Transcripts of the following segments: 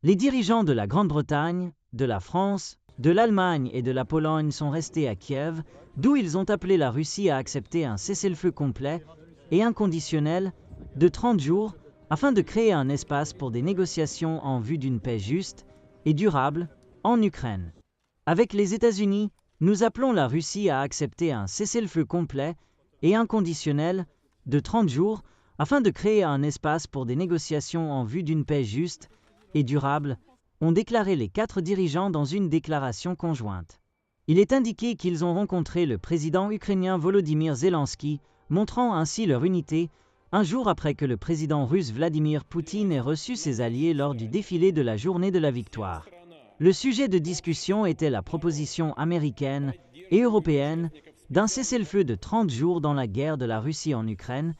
Les dirigeants de la Grande-Bretagne, de la France, de l'Allemagne et de la Pologne sont restés à Kiev, d'où ils ont appelé la Russie à accepter un cessez-le-feu complet et inconditionnel de 30 jours afin de créer un espace pour des négociations en vue d'une paix juste et durable en Ukraine. Avec les États-Unis, nous appelons la Russie à accepter un cessez-le-feu complet et inconditionnel de 30 jours afin de créer un espace pour des négociations en vue d'une paix juste et durable, ont déclaré les 4 dirigeants dans une déclaration conjointe. Il est indiqué qu'ils ont rencontré le président ukrainien Volodymyr Zelensky, montrant ainsi leur unité, un jour après que le président russe Vladimir Poutine ait reçu ses alliés lors du défilé de la journée de la victoire. Le sujet de discussion était la proposition américaine et européenne d'un cessez-le-feu de 30 jours dans la guerre de la Russie en Ukraine,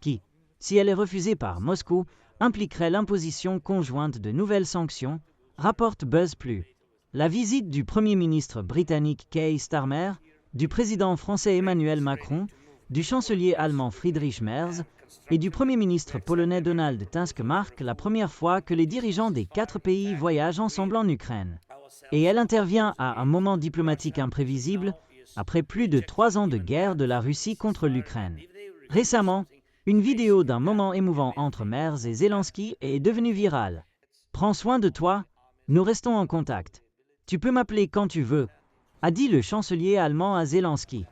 qui, si elle est refusée par Moscou, impliquerait l'imposition conjointe de nouvelles sanctions, rapporte BuzzPlus. La visite du Premier ministre britannique Keir Starmer, du président français Emmanuel Macron, du chancelier allemand Friedrich Merz et du Premier ministre polonais Donald Tusk marque la première fois que les dirigeants des 4 pays voyagent ensemble en Ukraine. Et elle intervient à un moment diplomatique imprévisible, après plus de 3 ans de guerre de la Russie contre l'Ukraine. Récemment, une vidéo d'un moment émouvant entre Merz et Zelensky est devenue virale. « Prends soin de toi, nous restons en contact. Tu peux m'appeler quand tu veux », a dit le chancelier allemand à Zelensky.